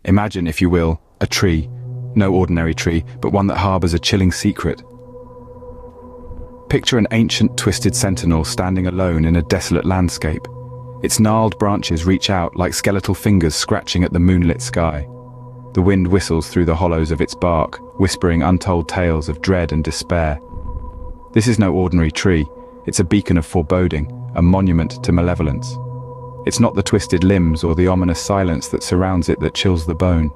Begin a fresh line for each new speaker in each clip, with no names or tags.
Imagine, if you will, a tree. No ordinary tree, but one that harbors a chilling secret. Picture an ancient, twisted sentinel standing alone in a desolate landscape. Its gnarled branches reach out like skeletal fingers scratching at the moonlit sky. The wind whistles through the hollows of its bark, whispering untold tales of dread and despair. This is no ordinary tree. It's a beacon of foreboding, a monument to malevolence. It's not the twisted limbs or the ominous silence that surrounds it that chills the bone.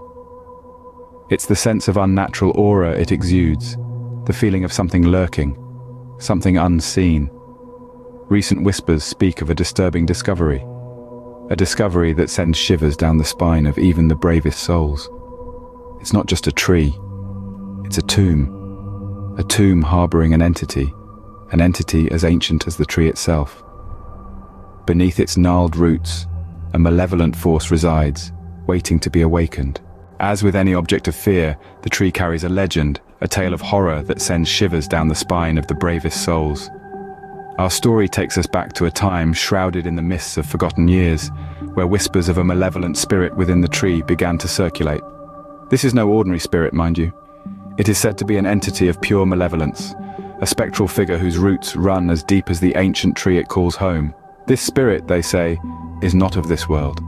It's the sense of unnatural aura it exudes, the feeling of something lurking, something unseen. Recent whispers speak of a disturbing discovery, a discovery that sends shivers down the spine of even the bravest souls. It's not just a tree, it's a tomb harboring an entity as ancient as the tree itself. Beneath its gnarled roots, a malevolent force resides, waiting to be awakened. As with any object of fear, the tree carries a legend, a tale of horror that sends shivers down the spine of the bravest souls. Our story takes us back to a time shrouded in the mists of forgotten years, where whispers of a malevolent spirit within the tree began to circulate. This is no ordinary spirit, mind you. It is said to be an entity of pure malevolence, a spectral figure whose roots run as deep as the ancient tree it calls home. This spirit, they say, is not of this world.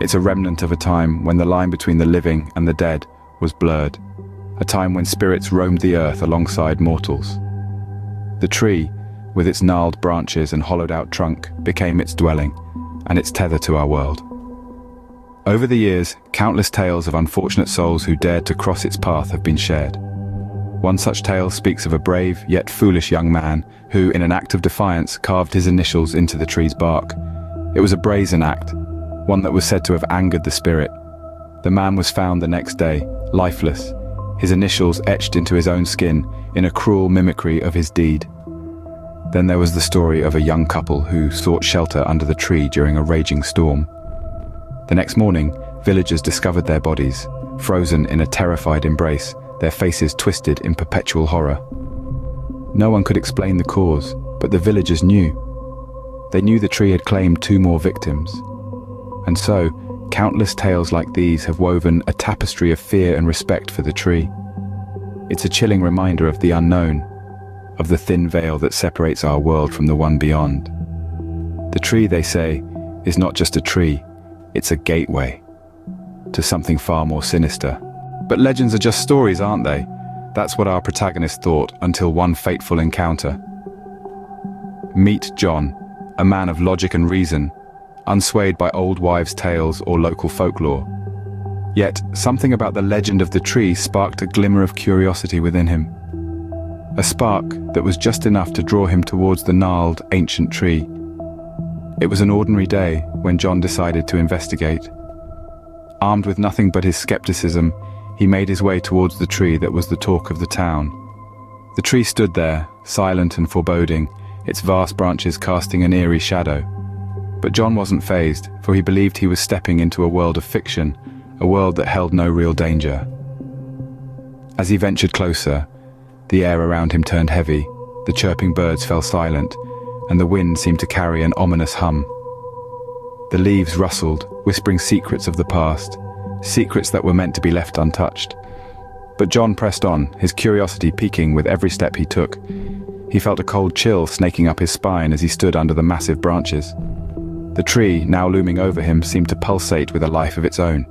It's a remnant of a time when the line between the living and the dead was blurred, a time when spirits roamed the earth alongside mortals. The tree, with its gnarled branches and hollowed-out trunk, became its dwelling and its tether to our world. Over the years, countless tales of unfortunate souls who dared to cross its path have been shared. One such tale speaks of a brave yet foolish young man who, in an act of defiance, carved his initials into the tree's bark. It was a brazen act, one that was said to have angered the spirit. The man was found the next day, lifeless, his initials etched into his own skin in a cruel mimicry of his deed. Then there was the story of a young couple who sought shelter under the tree during a raging storm. The next morning, villagers discovered their bodies, frozen in a terrified embrace, their faces twisted in perpetual horror. No one could explain the cause, but the villagers knew. They knew the tree had claimed 2 more victims. And so, countless tales like these have woven a tapestry of fear and respect for the tree. It's a chilling reminder of the unknown, of the thin veil that separates our world from the one beyond. The tree, they say, is not just a tree, it's a gateway to something far more sinister. But legends are just stories, aren't they? That's what our protagonist thought until one fateful encounter. Meet John, a man of logic and reason, unswayed by old wives' tales or local folklore. Yet, something about the legend of the tree sparked a glimmer of curiosity within him. A spark that was just enough to draw him towards the gnarled, ancient tree. It was an ordinary day when John decided to investigate. Armed with nothing but his skepticism, he made his way towards the tree that was the talk of the town. The tree stood there, silent and foreboding, its vast branches casting an eerie shadow. But John wasn't fazed, for he believed he was stepping into a world of fiction, a world that held no real danger. As he ventured closer, the air around him turned heavy, the chirping birds fell silent, and the wind seemed to carry an ominous hum. The leaves rustled, whispering secrets of the past, secrets that were meant to be left untouched. But John pressed on, his curiosity piquing with every step he took. He felt a cold chill snaking up his spine as he stood under the massive branches. The tree, now looming over him, seemed to pulsate with a life of its own.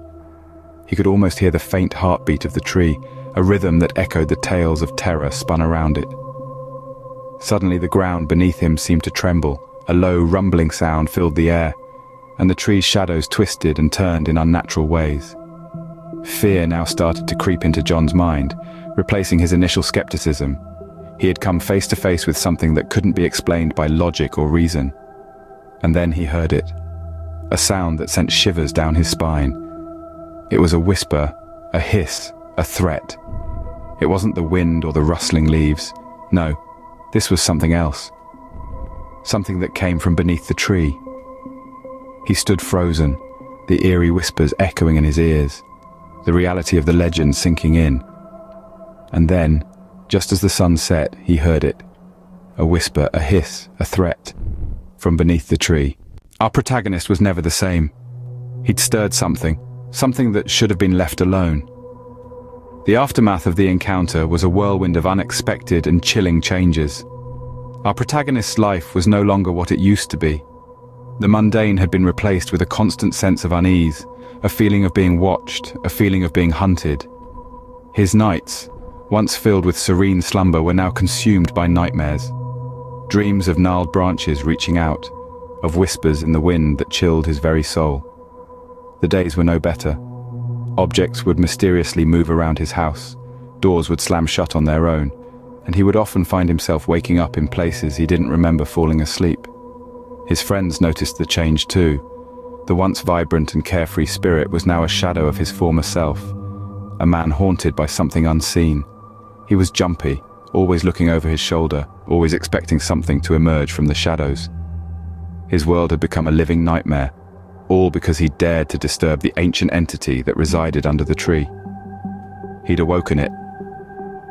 He could almost hear the faint heartbeat of the tree, a rhythm that echoed the tales of terror spun around it. Suddenly the ground beneath him seemed to tremble, a low rumbling sound filled the air, and the tree's shadows twisted and turned in unnatural ways. Fear now started to creep into John's mind, replacing his initial skepticism. He had come face to face with something that couldn't be explained by logic or reason. And then he heard it, a sound that sent shivers down his spine. It was a whisper, a hiss, a threat. It wasn't the wind or the rustling leaves. No, this was something else. Something that came from beneath the tree. He stood frozen, the eerie whispers echoing in his ears, the reality of the legend sinking in. And then, just as the sun set, he heard it. A whisper, a hiss, a threat, from beneath the tree. Our protagonist was never the same. He'd stirred something, something that should have been left alone. The aftermath of the encounter was a whirlwind of unexpected and chilling changes. Our protagonist's life was no longer what it used to be. The mundane had been replaced with a constant sense of unease, a feeling of being watched, a feeling of being hunted. His nights, once filled with serene slumber, were now consumed by nightmares. Dreams of gnarled branches reaching out, of whispers in the wind that chilled his very soul. The days were no better. Objects would mysteriously move around his house, doors would slam shut on their own, and he would often find himself waking up in places he didn't remember falling asleep. His friends noticed the change too. The once vibrant and carefree spirit was now a shadow of his former self, a man haunted by something unseen. He was jumpy, always looking over his shoulder, always expecting something to emerge from the shadows. His world had become a living nightmare, all because he dared to disturb the ancient entity that resided under the tree. He'd awoken it,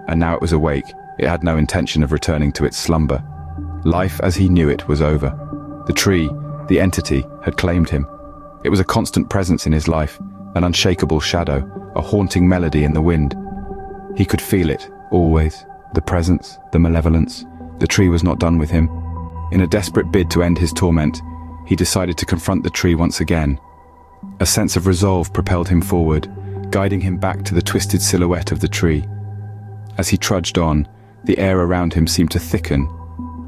and now it was awake. It had no intention of returning to its slumber. Life as he knew it was over. The tree, the entity, had claimed him. It was a constant presence in his life, an unshakable shadow, a haunting melody in the wind. He could feel it, always, the presence, the malevolence. The tree was not done with him. In a desperate bid to end his torment, he decided to confront the tree once again. A sense of resolve propelled him forward, guiding him back to the twisted silhouette of the tree. As he trudged on, the air around him seemed to thicken,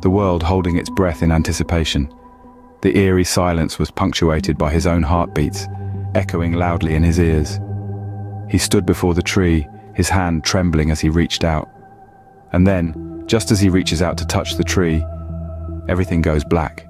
the world holding its breath in anticipation. The eerie silence was punctuated by his own heartbeats, echoing loudly in his ears. He stood before the tree, his hand trembling as he reached out. And then, just as he reaches out to touch the tree, everything goes black.